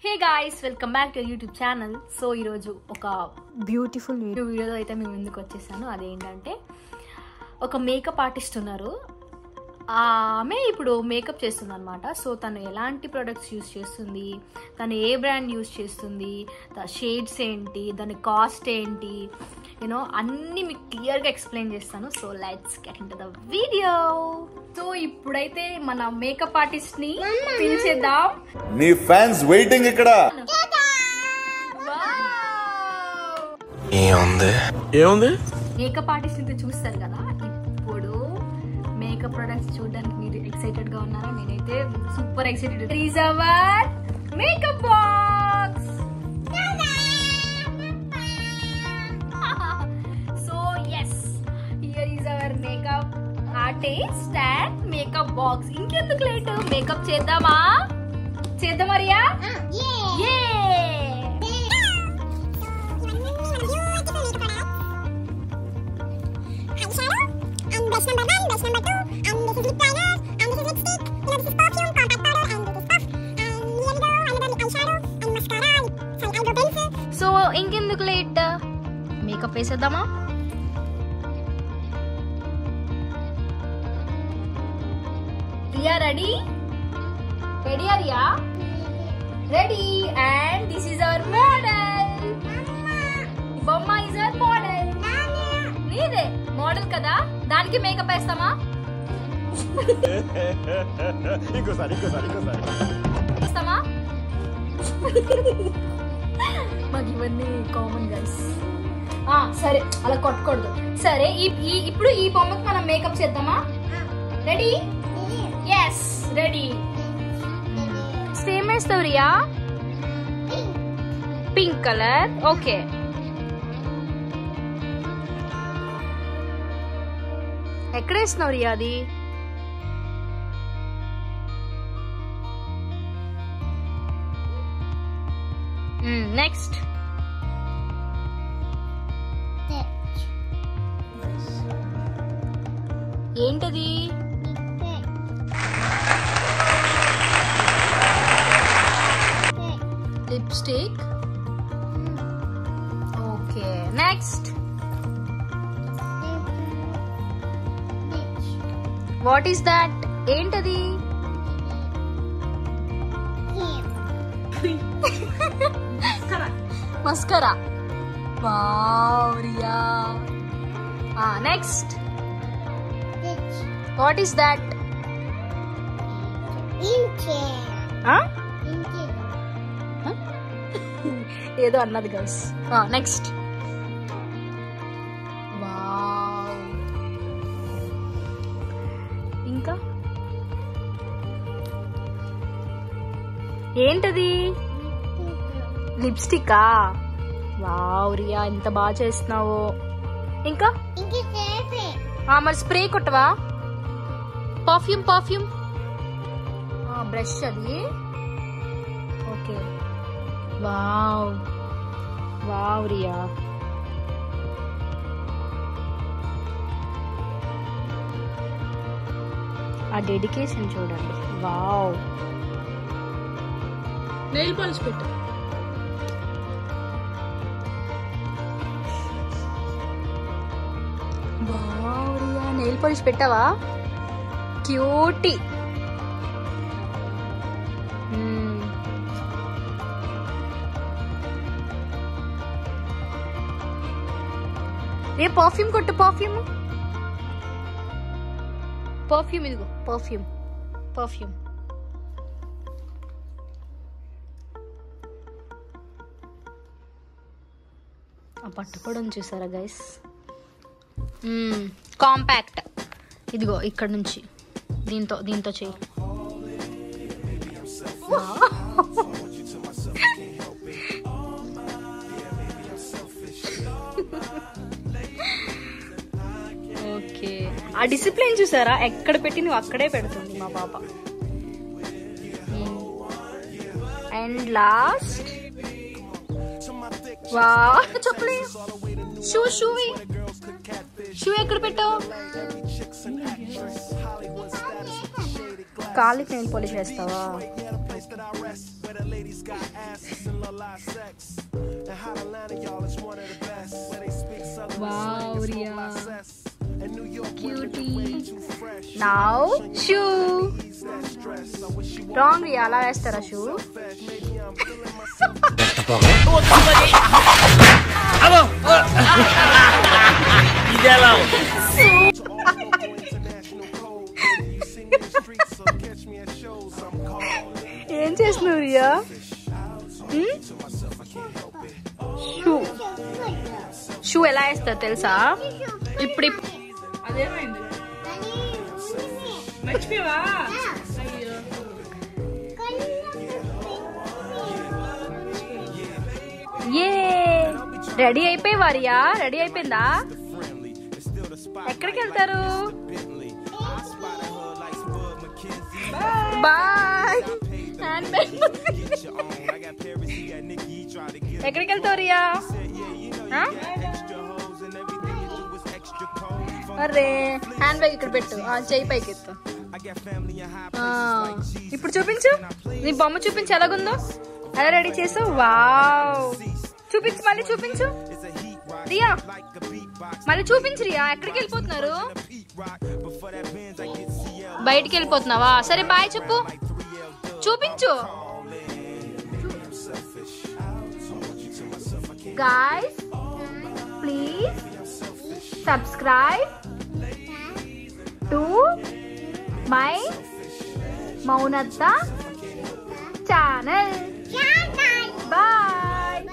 Hey guys, welcome back to YouTube channel. So ఈరోజు ఒక beautiful వీడియోలో అయితే మేము ముందుకు వచ్చేసాను. అదేంటంటే ఒక మేకప్ ఆర్టిస్ట్ ఉన్నారు, ఆమె ఇప్పుడు మేకప్ చేస్తుంది అనమాట. సో తను ఎలాంటి ప్రొడక్ట్స్ యూజ్ చేస్తుంది, తను ఏ బ్రాండ్ యూజ్ చేస్తుంది, షేడ్స్ ఏంటి, దాని కాస్ట్ ఏంటి, యూనో అన్నీ మీకు క్లియర్గా ఎక్స్ప్లెయిన్ చేస్తాను. So let's get into the video. So ఇప్పుడైతే మన మేకప్ ఆర్టిస్ట్ ని పిలిచేద్దాం. నీ ఫ్యాన్స్ వెయిటింగ్ ఇక్కడ. ఏముంది మేకప్ ఆర్టిస్ట్ అయితే చూస్తారు కదా, ఇప్పుడు మేకప్ ప్రొడక్ట్స్ చూడడానికి మీరు ఎక్సైటెడ్ గా ఉన్నారా? నేనైతే super excited. Is our makeup box. So yes, here is our makeup artist and makeup box. ఇంకెందుకు లేట్, మేకప్ చేద్దామా? చేద్దామా రియా? సో ఇంకెందుకు లేట్, మేకప్ వేసేద్దామా? Riya ready? Ready Riya? Ready. And this is our model. బొమ్మ ఈజ్ అవర్ మోడల్. నీదే model కదా, దానికి makeup వేస్తామా? వేస్తామా? మాకు ఇవన్నీ కామన్ గైస్. సరే, అలా కొట్టకూడదు. సరే, ఇప్పుడు ఈ బొమ్మకి మనం మేకప్ చేద్దామా? రెడీ? Yes, ready. సేమ్ వేస్తావు రియా? Pink colour. ఓకే, ఎక్కడ వేస్తున్నావు రియా అది? నెక్స్ట్ ఏంటది? Lipstick. Okay, next what is that? ఏంటది? Mascara. Wow Riya. Next what is that? ఏదో అన్నది గైస్. Next wow. ఇంకా ఏంటది? లిప్స్టికా? వావ్ రియా, ఎంత బాగా చేస్తున్నావు. ఇంకా మరి స్ప్రే కొట్టవా? పర్ఫ్యూమ్ బ్రష్ అది. Okay, wow wow Riya. ఆ డెడికేషన్ చూడండి. వావ్. నెయిల్ పాలిష్ పెట్టు. వావ్ రియా, నెయిల్ పాలిష్ పెట్టావా? క్యూటీ. రే పర్ఫ్యూమ్ కొట్టు. పర్ఫ్యూమ్ ఇదిగో, పర్ఫ్యూమ్. పట్టుకోవడం చూసారా గైస్? కాంపాక్ట్. ఇదిగో ఇక్కడ నుంచి దీంతో చెయ్యి. ఓకే, ఆ డిసిప్లిన్ చూసారా? ఎక్కడ పెట్టి నువ్వు అక్కడే పెడుతుంది మా పాప. అండ్ లాస్ట్ వా చెప్పలే. షూ ఎక్కడ పెట్టావు? కాలికి నెయిల్ పాలిష్ వేస్తావా? Wow, Ria. Cutie. Now, shoe. Wrong, Ria. Ala vestara shoe. ఏం చేస్తున్నావు రియా? షూ ఎలా వేస్తారు తెలుసా? ఇప్పుడు ఏ రెడీ అయిపోయావా రియా? రెడీ అయిపోయిందా? ఎక్కడికి వెళ్తారు? బాయ్. ఎక్కడికి వెళ్తావు రియా? అరే హ్యాండ్ బ్యాగ్ ఇక్కడ పెట్టు, చెయ్యి పైకి ఎత్తు. ఇప్పుడు చూపించు, నీ బొమ్మ చూపించు ఎలాగుందో. ఎలా రెడీ చేసావు? వావ్, చూపించు, మళ్ళీ చూపించు రియా, మళ్ళీ చూపించు రియా. ఎక్కడికి వెళ్ళిపోతున్నారు? బయటికి వెళ్ళిపోతున్నావా? సరే బాయ్ చెప్పు, చూపించు. Guys, please subscribe to my Maunatta channel. Bye.